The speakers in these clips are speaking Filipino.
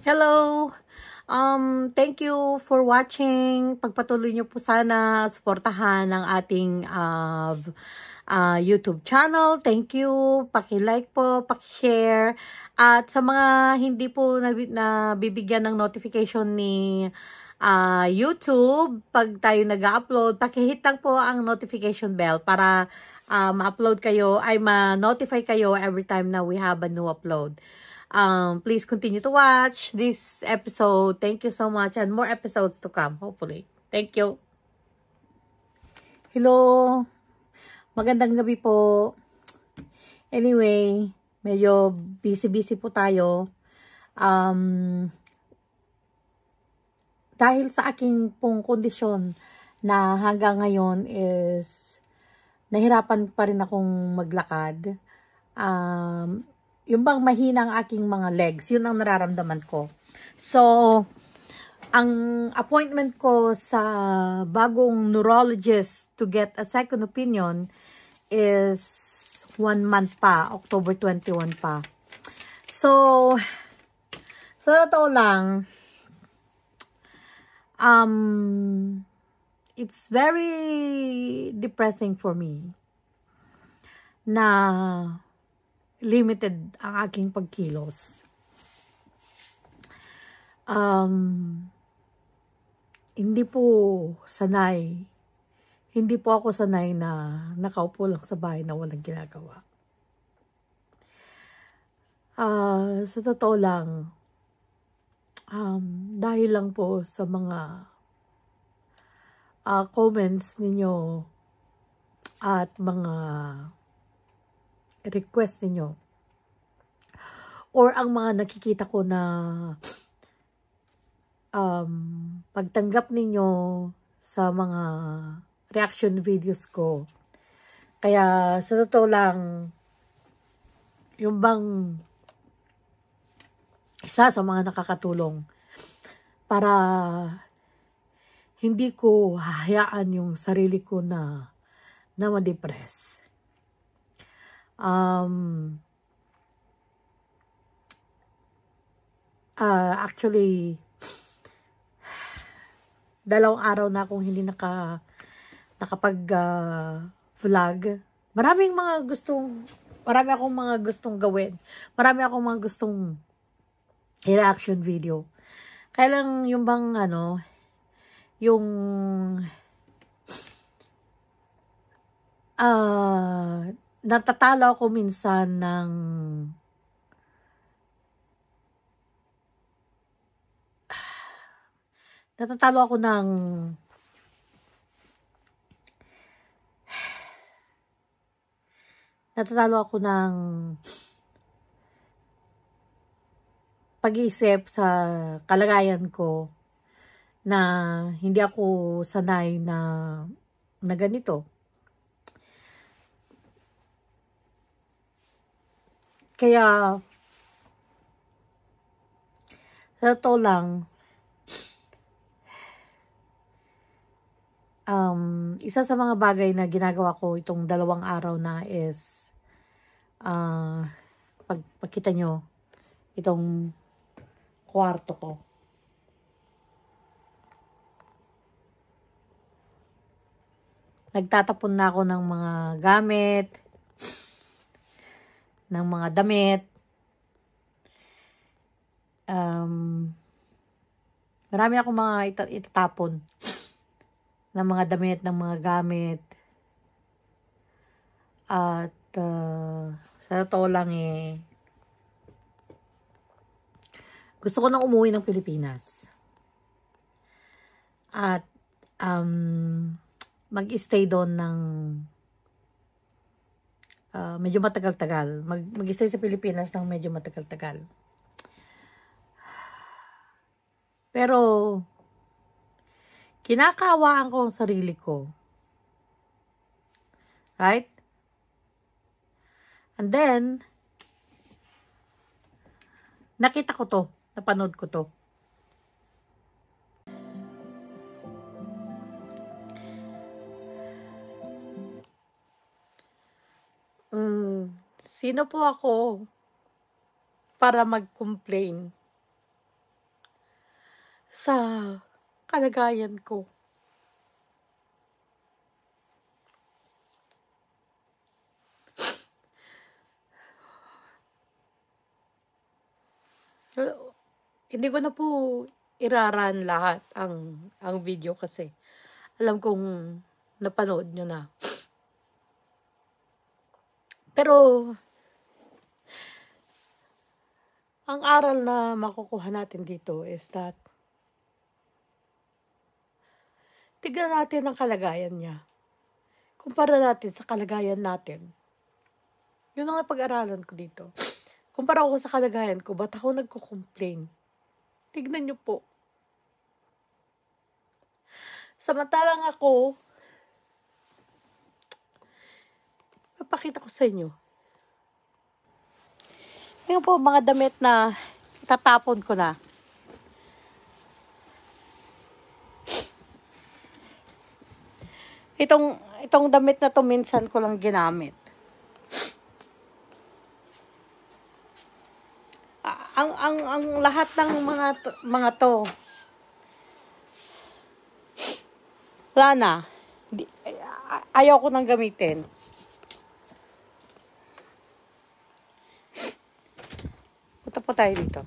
Hello! Thank you for watching. Pagpatuloy niyo po sana suportahan ang ating YouTube channel. Thank you. Paki-like po, paki-share. At sa mga hindi po nabibigyan ng notification ni YouTube, pag tayo nag-upload, paki-hit lang po ang notification bell para ma-upload kayo, ay ma-notify kayo every time na we have a new upload. Please continue to watch this episode. Thank you so much, and more episodes to come, hopefully. Thank you. Hello. Magandang gabi po. Anyway, medyo busy po tayo. Dahil sa aking pong kondisyon na hanggang ngayon is nahirapan pa rin akong maglakad. Yung bang mahina ang aking mga legs, yun ang nararamdaman ko. So, ang appointment ko sa bagong neurologist to get a second opinion is 1 month pa, October 21 pa. So, sa totoo lang, it's very depressing for me na limited ang aking pagkilos. Hindi po ako sanay na nakaupo lang sa bahay na walang ginagawa. Sa totoo lang, dahil lang po sa mga comments ninyo at mga request ninyo or ang mga nakikita ko na pagtanggap ninyo sa mga reaction videos ko. Kaya sa totoo lang, yung bang isa sa mga nakakatulong para hindi ko hahayaan yung sarili ko na ma-depress. Actually, 2 araw na akong hindi nakapag-vlog. Marami akong mga gustong gawin. Marami akong mga gustong reaction video. Kaya lang yung bang yung natatalo ako minsan ng pag-iisip sa kalagayan ko na hindi ako sanay na ganito. Kaya sa totoo lang, isa sa mga bagay na ginagawa ko itong 2 araw na is pagkita nyo itong kwarto ko. Nagtatapon na ako ng mga gamit, ng mga damit. Marami akong mga itatapon ng mga damit, ng mga gamit. At sa totoo lang gusto ko nang umuwi ng Pilipinas. At mag-stay doon ng medyo matagal-tagal. Mag-stay sa Pilipinas ng medyo matagal-tagal. Pero kinakawaan ko ang sarili ko. Right? And then, nakita ko to. Napanood ko to. Sino po ako para mag-complain sa kalagayan ko. Hindi ko na po iraran lahat ang video kasi alam kong napanood nyo na. Pero ang aral na makukuha natin dito is that tignan natin ang kalagayan niya. Kumpara natin sa kalagayan natin. Yun ang napag-aralan ko dito. Kumpara ako sa kalagayan ko, ba't ako nagko-complain? Tignan nyo po. Samantalang ako, papakita ko sa inyo. Ngayon po, mga damit na itatapon ko na. Itong damit na to minsan ko lang ginamit. Ang lahat ng mga to wala na. Ayaw ko nang gamitin. Punta po tayo dito.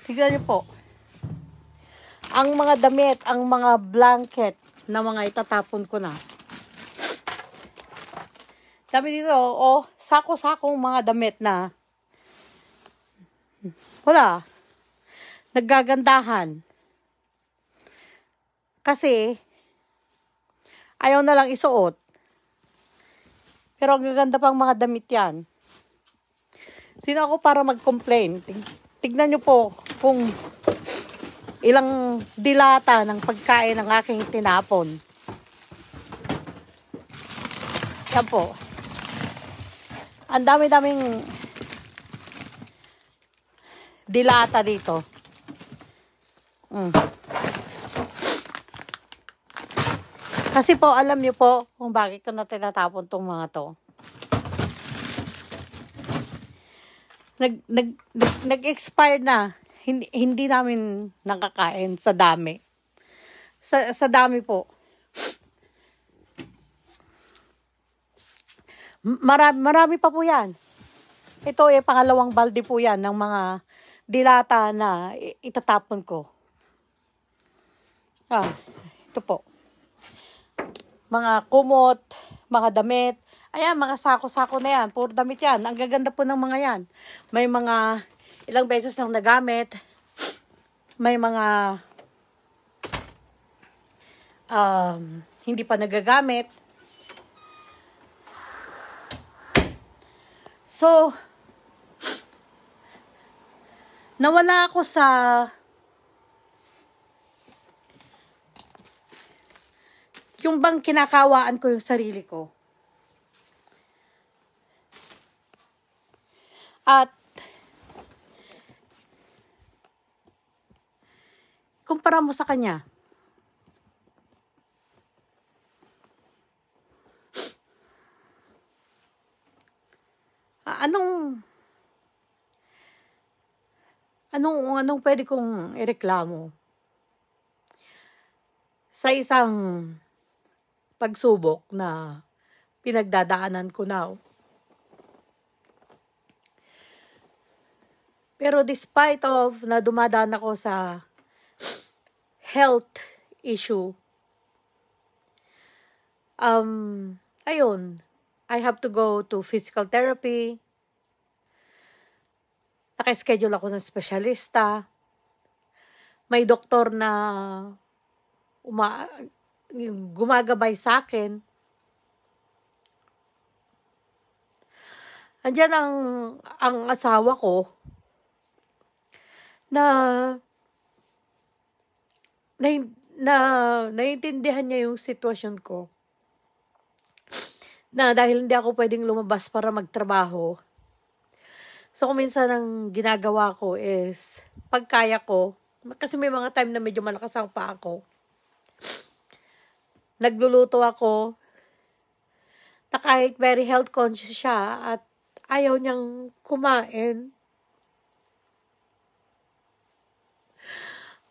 Tignan niyo po. Ang mga damit, ang mga blanket na mga itatapon ko na. Dami dito, sako-sakong mga damit na wala. Naggagandahan. Kasi, ayaw na lang isuot. Pero ang gaganda pang mga damit yan. Sino ako para mag-complain? Tignan nyo po kung ilang dilata ng pagkain ng aking tinapon. Yan po. Ang dami-daming dilata dito. Kasi po, alam niyo po kung bakit ko na tinatapon tong mga to. Nag-expire na. Hindi namin nakakain sa dami. Sa dami po. Marami pa po yan. Ito pangalawang balde po yan ng mga dilata na itatapon ko. Ito po. Mga kumot, mga damit. Ayan, mga sako-sako na yan. Puro damit yan. Ang gaganda po ng mga yan. May mga ilang beses nang nagamit. May mga hindi pa nagagamit. So, nawala ako sa yung bang kinakawaan ko yung sarili ko. At kumpara mo sa kanya. Anong pwede kong ireklamo sa isang pagsubok na pinagdadaanan ko now? Pero despite of na dumadaan ako sa health issue, ayun, I have to go to physical therapy. Naka-schedule ako ng espesyalista. May doktor na gumagabay sa akin. Andiyan ang asawa ko na naiintindihan niya yung sitwasyon ko. Na dahil hindi ako pwedeng lumabas para magtrabaho. So, kung minsan ang ginagawa ko is, pagkaya ko, kasi may mga time na medyo malakas ang paa ko, nagluluto ako, na kahit very health conscious siya, at ayaw niyang kumain,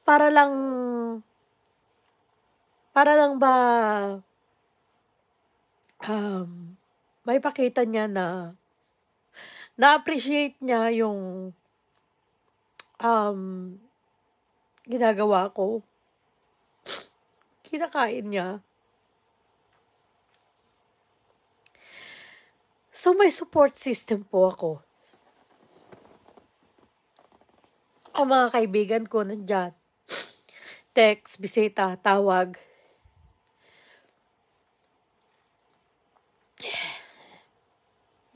para lang ba may pakita niya na na-appreciate niya yung ginagawa ko. Kinakain niya. So, may support system po ako. Ang mga kaibigan ko nandyan. Text, bisita, tawag.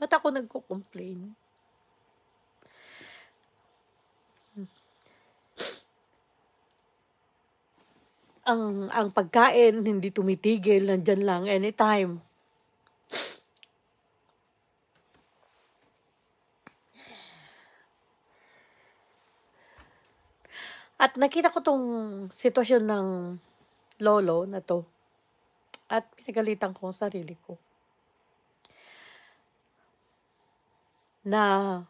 Ba't ako nagko-complain? Ang pagkain, hindi tumitigil, nandyan lang anytime. At nakita ko tong sitwasyon ng lolo na to. At pinagalitan ko ang sarili ko. Na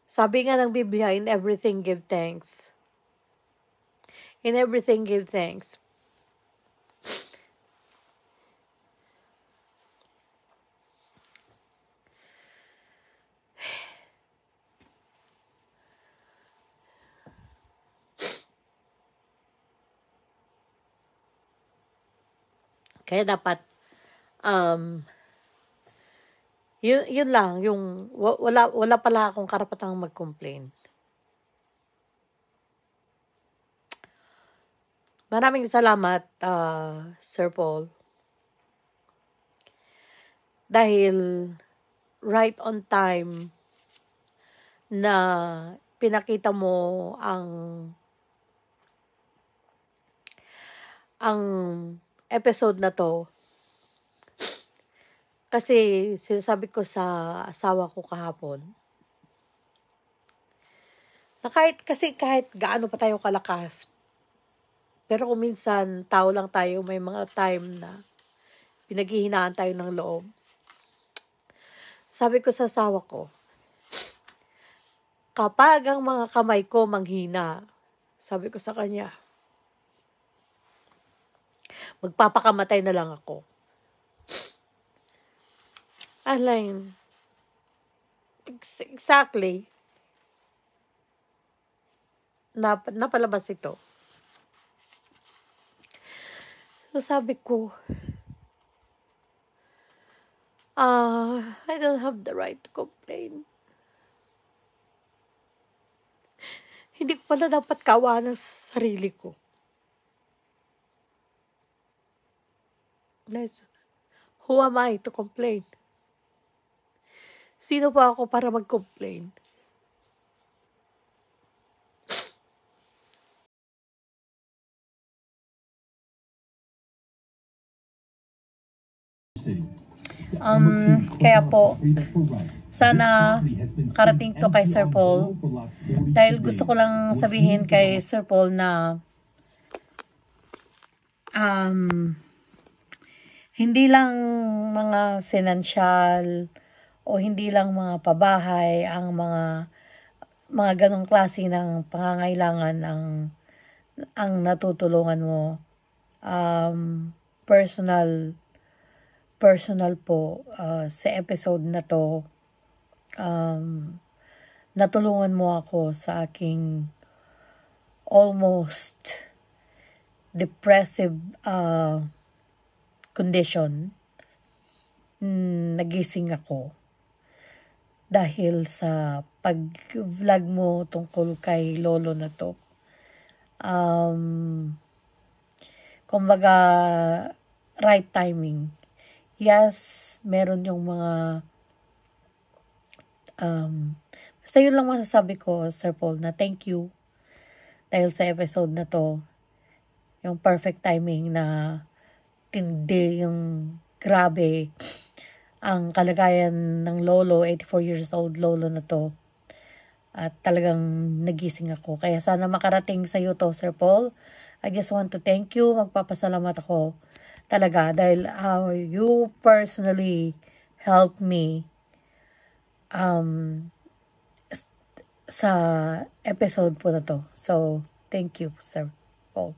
sabi nga ng Biblia, in everything give thanks. In everything give thanks. Kaya dapat, yun lang, yung wala pala akong karapatang mag-complain. Maraming salamat, Sir Paul. Dahil right on time na pinakita mo ang episode na to. Kasi sinasabi ko sa asawa ko kahapon na kahit gaano pa tayo kalakas, pero kung minsan tao lang tayo, may mga time na pinaghihinaan tayo ng loob. Sabi ko sa asawa ko, kapag ang mga kamay ko manghina, sabi ko sa kanya, magpapakamatay na lang ako. Alain, exactly, napalabas ito. So sabi ko, I don't have the right to complain. Hindi ko pala dapat kawanan sa sarili ko. Who am I to complain? Sino pa ako para mag-complain? Kaya po, sana karating to kay Sir Paul. Dahil gusto ko lang sabihin kay Sir Paul na hindi lang mga financial o hindi lang mga pabahay ang mga ganong klase ng pangangailangan ang natutulungan mo. Personal po sa episode na to, natulungan mo ako sa aking almost depressive condition. Nagising ako dahil sa pag-vlog mo tungkol kay lolo na to. Kumbaga, right timing. Yes, meron yung mga basta yun lang masasabi ko, Sir Paul, na thank you dahil sa episode na to, yung perfect timing na tindi, yung grabe ang kalagayan ng lolo, 84 years old lolo na to. At talagang nagising ako. Kaya sana makarating sa iyo to, Sir Paul. I just want to thank you. Magpapasalamat ako talaga dahil you personally helped me sa episode po na to. So, thank you, Sir Paul.